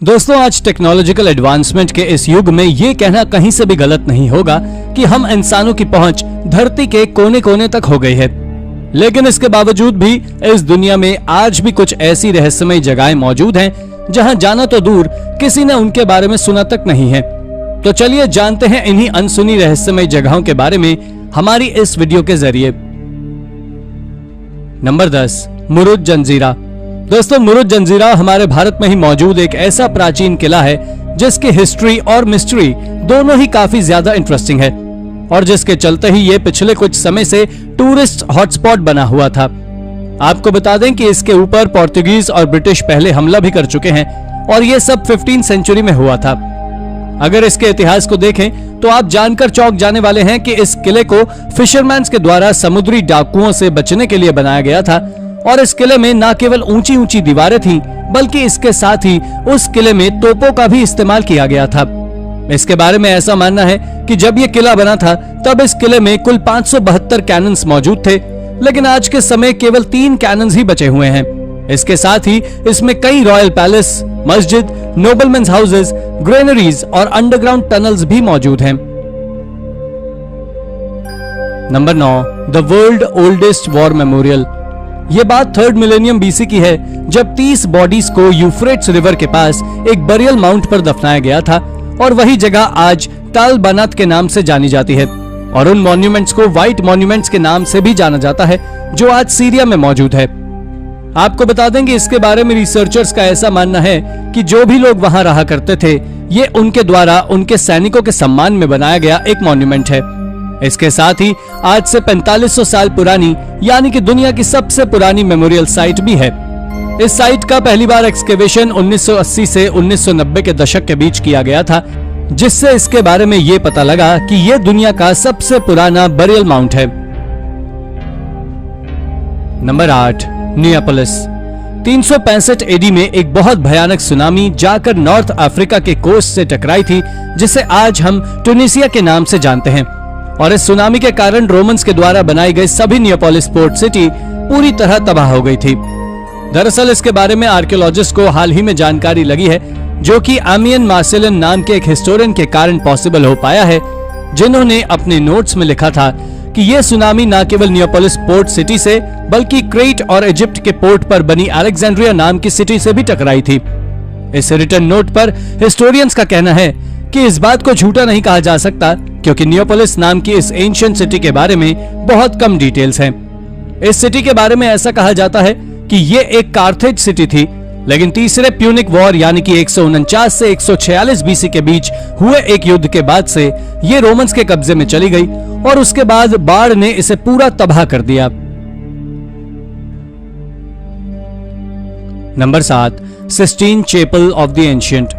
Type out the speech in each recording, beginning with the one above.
दोस्तों, आज technological advancement के इस युग में ये कहना कहीं से भी गलत नहीं होगा कि हम इंसानों की पहुंच धरती के कोने कोने तक हो गई है। लेकिन इसके बावजूद भी इस दुनिया में आज भी कुछ ऐसी रहस्यमय जगहें मौजूद हैं जहां जाना तो दूर किसी ने उनके बारे में सुना तक नहीं है। तो चलिए जानते हैं इन्हीं अनसुनी रहस्यमय जगहों के बारे में हमारी इस वीडियो के जरिए। नंबर 10, मुरुद जंजीरा। दोस्तों, मुरुद जंजीरा हमारे भारत में ही मौजूद एक ऐसा प्राचीन किला है जिसकी हिस्ट्री और मिस्ट्री दोनों ही काफी ज्यादा इंटरेस्टिंग है और जिसके चलते ही ये पिछले कुछ समय से टूरिस्ट हॉटस्पॉट बना हुआ था। आपको बता दें कि इसके ऊपर पोर्तुगीज और ब्रिटिश पहले हमला भी कर चुके हैं और ये सब 15वीं सेंचुरी में हुआ था। अगर इसके इतिहास को देखें तो आप जानकर चौंक जाने वाले हैं कि इस किले को फिशरमैन्स के द्वारा समुद्री डाकुओं से बचने के लिए बनाया गया था और इस किले में न केवल ऊंची ऊंची दीवारें थीं, बल्कि इसके साथ ही उस किले में तोपों का भी इस्तेमाल किया गया था। इसके बारे में ऐसा मानना है कि जब यह किला बना था तब इस किले में कुल 572 कैनन्स मौजूद थे, लेकिन आज के समय केवल 3 कैनन्स ही बचे हुए हैं। इसके साथ ही इसमें कई रॉयल पैलेस, मस्जिद, नोबलमेन्स हाउसेस, ग्रेनरीज और अंडरग्राउंड टनल्स भी मौजूद हैं। Number 9, the world oldest war memorial. ये बात 3rd मिलेनियम बीसी की है, जब 30 बॉडीज को यूफ्रेट्स रिवर के पास एक बरियल माउंट पर दफनाया गया था और वही जगह आज टाल बनात के नाम से जानी जाती है और उन मॉन्यूमेंट्स को व्हाइट मॉन्यूमेंट्स के नाम से भी जाना जाता है जो आज सीरिया में मौजूद है। आपको बता देंगे इसके बारे में रिसर्चर्स का ऐसा मानना है कि जो भी लोग वहां रहा करते थे ये उनके द्वारा उनके सैनिकों के सम्मान में बनाया गया एक मॉन्यूमेंट है। इसके साथ ही आज से 4500 साल पुरानी यानी कि दुनिया की सबसे पुरानी मेमोरियल साइट भी है। इस साइट का पहली बार एक्सकेवेशन 1980 से 1990 के दशक के बीच किया गया था, जिससे इसके बारे में ये पता लगा कि ये दुनिया का सबसे पुराना बरियल माउंट है। नंबर 8, नियापोलिस। 365 एडी में एक बहुत भयानक सुनामी जाकर नॉर्थ अफ्रीका के कोस्ट से टकराई थी, जिसे आज हम ट्यूनीसिया के नाम से जानते हैं और इस सुनामी के कारण रोमन्स के द्वारा बनाई गई सभी नियापोलिस पोर्ट सिटी पूरी तरह तबाह हो गई थी। दरअसल इसके बारे में आर्कियोलॉजिस्ट को हाल ही में जानकारी लगी है, जो कि एमियन मार्सेलन नाम के एक हिस्टोरियन के कारण पॉसिबल हो पाया है, जिन्होंने अपने नोट्स में लिखा था कि यह सुनामी न केवल नियापोलिस पोर्ट सिटी से बल्कि क्रेट और इजिप्ट के पोर्ट पर बनी अलेक्जेंड्रिया नाम की सिटी से भी टकराई थी। इस रिटन नोट पर हिस्टोरियंस का कहना है कि इस बात को झूठा नहीं कहा जा सकता, क्योंकि नियोपोलिस नाम की इस एंशिएंट सिटी के बारे में बहुत कम डिटेल्स हैं। इस सिटी के बारे में ऐसा कहा जाता है कि ये एक कार्थेज सिटी थी, लेकिन तीसरे प्यूनिक वॉर यानी कि 149 से 146 बीसी के बीच हुए एक युद्ध के बाद से ये रोमन्स के कब्जे में चली गई और उसके बाद बाढ़ ने इसे पूरा तबाह कर दिया। Number 7, Sistine Chapel of the ancient.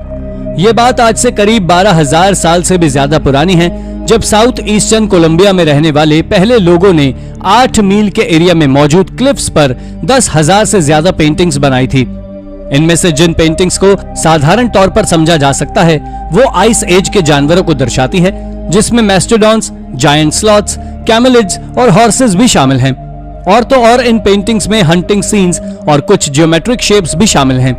ये बात आज से करीब 12,000 साल से भी ज्यादा पुरानी है, जब साउथ ईस्टर्न कोलंबिया में रहने वाले पहले लोगों ने 8 मील के एरिया में मौजूद क्लिफ्स पर 10,000 से ज्यादा पेंटिंग्स बनाई थी। इनमें से जिन पेंटिंग्स को साधारण तौर पर समझा जा सकता है वो आइस एज के जानवरों को दर्शाती है, जिसमें मैस्टोडॉन्स, जायंट स्लॉथ्स, कैमेलिड्स और हॉर्सेस भी शामिल हैं। और तो और इन पेंटिंग्स में हंटिंग सीन्स और कुछ ज्योमेट्रिक शेप्स भी शामिल हैं।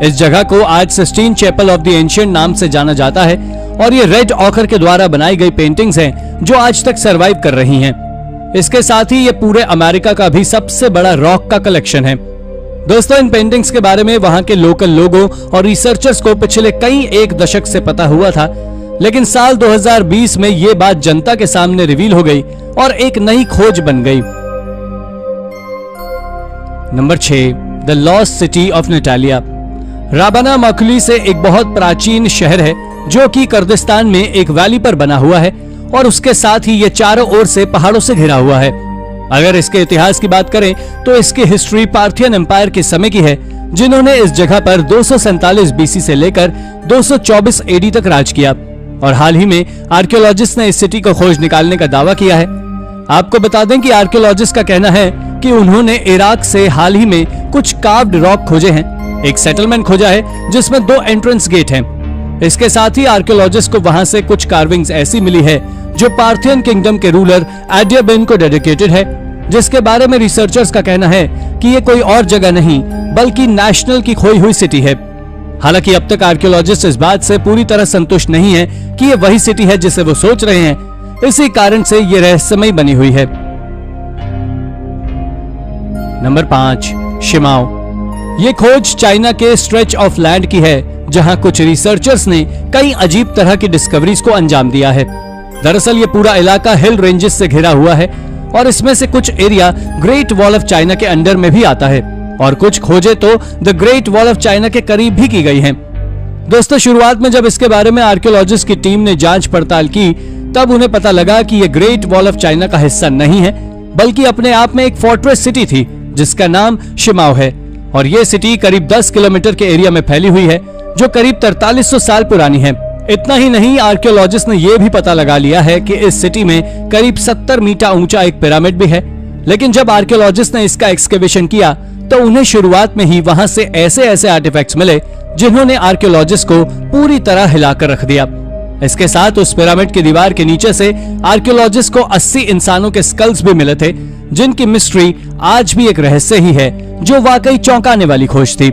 इस जगह को आज Sistine Chapel of the ancient नाम से जाना जाता है और ये रेड ऑकर के द्वारा बनाई गई पेंटिंग्स हैं जो आज तक सरवाइव कर रही हैं। इसके साथ ही ये पूरे अमेरिका का भी सबसे बड़ा रॉक का कलेक्शन है। दोस्तों, इन पेंटिंग्स के बारे में वहां के लोकल लोगों और रिसर्चर्स को पिछले कई एक दशक से पता हुआ था, लेकिन साल 2020 में ये बात जनता के सामने रिवील हो गई और एक नई खोज बन गई। Number 6, the lost city of Natalia. राबाना माकुली से एक बहुत प्राचीन शहर है जो कि कुर्दिस्तान में एक वैली पर बना हुआ है और उसके साथ ही ये चारों ओर से पहाड़ों से घिरा हुआ है। अगर इसके इतिहास की बात करें तो इसकी हिस्ट्री पार्थियन एम्पायर के समय की है, जिन्होंने इस जगह पर 247 बीसी से लेकर 224 एडी तक राज किया और हाल ही में आर्कियोलॉजिस्ट ने इस सिटी को खोज निकालने का दावा किया है। आपको बता दें कि आर्कियोलॉजिस्ट का कहना है कि उन्होंने इराक से हाल ही में कुछ कार्व्ड रॉक खोजे हैं, एक सेटलमेंट खोजा है जिसमें 2 एंट्रेंस गेट हैं। इसके साथ ही आर्कियोलॉजिस्ट को वहां से कुछ कार्विंग्स ऐसी मिली है जो पार्थियन किंगडम के रूलर एडियाबेन को डेडिकेटेड है, जिसके बारे में रिसर्चर्स का कहना है कि ये कोई और जगह नहीं बल्कि नेशनल की खोई हुई सिटी है। हालांकि अब तक आर्कियोलॉजिस्ट इस बात से पूरी तरह संतुष्ट नहीं है कि ये वही सिटी है जिसे वो सोच रहे हैं। इसी कारण से ये रहस्यमयी बनी हुई है। Number 5, Shimao. ये खोज चाइना के स्ट्रेच ऑफ लैंड की है, जहां कुछ रिसर्चर्स ने कई अजीब तरह की डिस्कवरीज को अंजाम दिया है। दरअसल ये पूरा इलाका हिल रेंजेस से घिरा हुआ है और इसमें से कुछ area great wall of China के अंडर में भी आता है और कुछ खोजें तो the great wall of China के करीब भी की गई हैं। दोस्तों, शुरुआत में जब इसके बारे में आर्कियोलॉजिस्ट की टीम ने जांच पड़ताल की, तब उन्हें पता लगा कि ये ग्रेट वॉल ऑफ चाइना का हिस्सा नहीं है, बल्कि अपने आप में एक फोर्ट्रेस सिटी थी जिसका नाम शिमाओ है। और ये सिटी करीब 10 किलोमीटर के एरिया में फैली हुई है, जो करीब 4300 साल पुरानी है। इतना ही नहीं, आर्कियोलॉजिस्ट ने यह भी पता लगा लिया है कि इस सिटी में करीब 70 मीटर ऊंचा एक पिरामिड भी है। लेकिन जब आर्कियोलॉजिस्ट ने इसका एक्सकेवेशन किया तो उन्हें शुरुआत में ही वहां से ऐसे आर्टिफैक्ट्स मिले जिन्होंने आर्कियोलॉजिस्ट को पूरी तरह हिलाकर रख दिया। इसके साथ उस पिरामिड की दीवार के नीचे से आर्कियोलॉजिस्ट को 80 इंसानों के स्कल्स भी मिले थे, जिनकी मिस्ट्री आज भी एक रहस्य ही है, जो वाकई चौंकाने वाली खोज थी।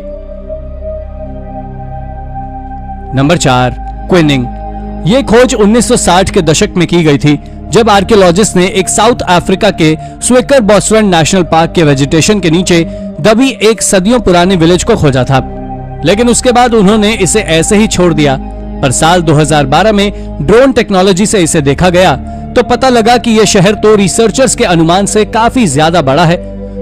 नंबर 4, क्विनिंग। ये खोज 1960 के दशक में की गई थी, जब आर्कियोलॉजिस्ट ने एक साउथ अफ्रीका के स्विकर बॉसवेंड नेशनल पार्क के वेजिटेशन के नीचे दबी एक सदियों पुराने विलेज को खोजा था। लेकिन उसके बाद उन्होंने इसे ऐसे ही छोड़ दिया। पर साल 2012 में ड्रोन टेक्नोलॉजी से इसे देखा गया तो पता लगा कि यह शहर तो रिसर्चर्स के अनुमान से काफी ज्यादा बड़ा है,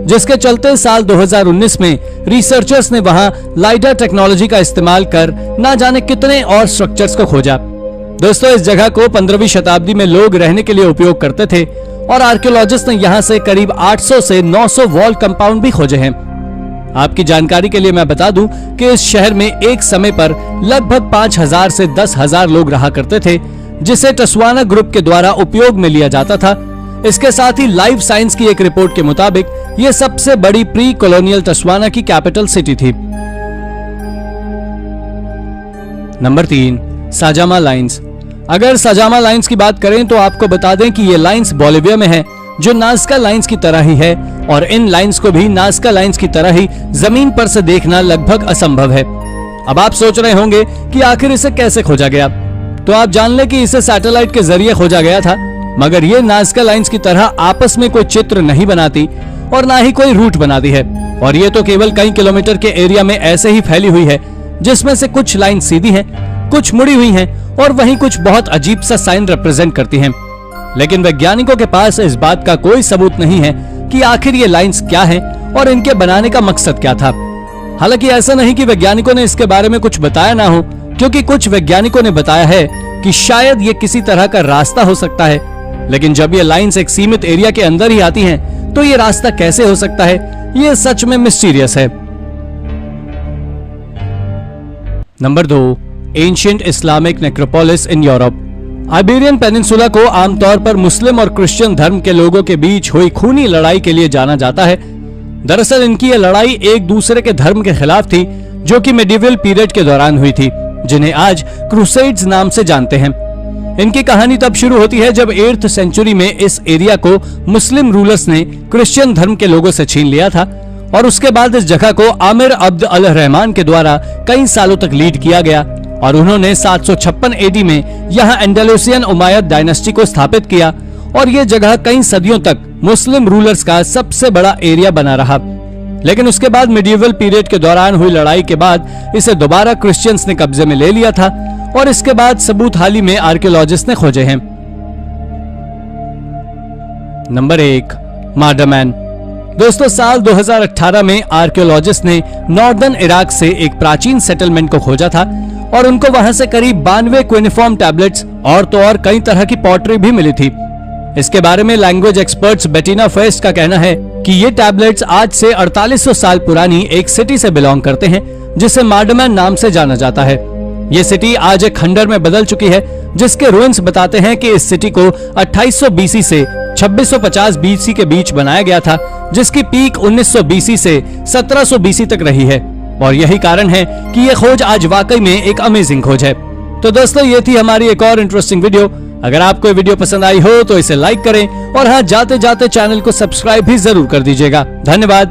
जिसके चलते साल 2019 में रिसर्चर्स ने वहां लाइडर टेक्नोलॉजी का इस्तेमाल कर ना जाने कितने और स्ट्रक्चर्स को खोजा। दोस्तों, इस जगह को 15वीं शताब्दी में लोग रहने के लिए उपयोग करते थे और आर्कियोलॉजिस्ट ने यहां से करीब 800 से 900 वॉल कंपाउंड भी खोजे हैं। आपकी जानकारी के लिए मैं बता दूं कि इस शहर में एक समय पर लगभग 5000 से 10,000 लोग रहा करते थे, जिसे टस्वाना ग्रुप के द्वारा उपयोग में लिया जाता था। इसके साथ ही लाइफ साइंस की एक रिपोर्ट के मुताबिक यह सबसे बड़ी प्री कॉलोनियल टस्वाना की कैपिटल सिटी थी। Number 3, Sajama lines. अगर साजामा लाइन्स की बात करें तो आपको बता दें कि ये लाइन्स बोलिविया में है, जो नाज़का लाइन्स की तरह ही है, और इन लाइन्स को भी नाज़का लाइन्स की तरह ही जमीन पर से देखना लगभग असंभव है। अब आप सोच रहे होंगे कि आखिर इसे कैसे खोजा गया, तो आप जान लें कि इसे सैटेलाइट के जरिए खोजा गया था। मगर ये नाज़का लाइन्स की तरह आपस में कोई चित्र नहीं बनाती और ना ही कोई रूट बनाती है, और ये तो केवल कई किलोमीटर के एरिया में ऐसे ही फैली हुई है, जिसमें से कुछ लाइन सीधी हैं, कुछ मुड़ी हुई हैं और वहीं कुछ बहुत अजीब सा साइन रिप्रेजेंट करती हैं। लेकिन वैज्ञानिकों के पास इस बात का कोई सबूत नहीं है कि आखिर ये लाइंस क्या हैं और इनके बनाने का मकसद क्या था। हालांकि ऐसा नहीं कि वैज्ञानिकों ने इसके बारे में कुछ बताया ना हो, क्योंकि कुछ वैज्ञानिकों ने बताया है कि शायद ये किसी तरह का रास्ता हो सकता है। लेकिन जब ये लाइंस एक सीमित एरिया के अंदर ही आती हैं, तो ये रास्ता कैसे हो सकता है, ये सच में मिस्टीरियस है। Number 2, ancient Islamic necropolis in Europe. Iberian peninsula को आमतौर पर मुस्लिम और क्रिश्चियन धर्म के लोगों के बीच हुई खूनी लड़ाई के लिए जाना जाता है। दरअसल इनकी यह लड़ाई एक दूसरे के धर्म के खिलाफ थी, जो कि मेडिवल पीरियड के दौरान हुई थी, जिन्हें आज क्रूसेड्स नाम से जानते हैं। इनकी कहानी तब शुरू होती है जब 8th सेंचुरी में इस एरिया को मुस्लिम रूलर्स ने क्रिश्चियन धर्म के लोगों से छीन लिया था, और उसके बाद इस जगह को आमिर अब्द अल रहमान के द्वारा कई सालों तक लीड किया गया, और उन्होंने 756 एडी में यहाँ एंडालुसियन उमायद डायनेस्टी को स्थापित किया, और ये जगह कई सदियों तक मुस्लिम रूलर्स का सबसे बड़ा एरिया बना रहा। लेकिन उसके बाद मिडिवल पीरियड के दौरान हुई लड़ाई के बाद इसे दोबारा क्रिश्चियंस ने कब्जे में ले लिया था, और इसके बाद सबूत हाल ही में आर्कियोलॉजिस्ट ने खोजे हैं। नंबर 1, मार्डरमैन। दोस्तों, साल 2018 में आर्कियोलॉजिस्ट ने नॉर्दर्न इराक से एक प्राचीन सेटलमेंट को खोजा था, और उनको वहां से करीब 92 क्यूनिफॉर्म टैबलेट्स और तो और कई तरह की पॉटरी भी मिली थी। इसके बारे में लैंग्वेज एक्सपर्ट्स बेटिना फेस्ट का कहना है कि ये टैबलेट्स आज से 4800 साल पुरानी एक सिटी से बिलोंग करते हैं, जिसे मार्डरमैन नाम से जाना जाता है। ये सिटी आज एक खंडर में बदल चुकी है, जिसके रुइंस बताते हैं कि इस सिटी को 2800 बीसी से 2650 बीसी के बीच बनाया गया था, जिसकी पीक 1900 बीसी से 1700 बीसी तक रही है, और यही कारण है कि ये खोज आज वाकई में एक अमेजिंग खोज है। तो दोस्तों, ये थी हमारी एक और इंटरेस्टिंग वीडियो। अगर आपको ये वीडियो पसंद आई हो तो इसे लाइक करें, और हाँ, जाते जाते चैनल को सब्सक्राइब भी जरूर कर दीजिएगा। धन्यवाद।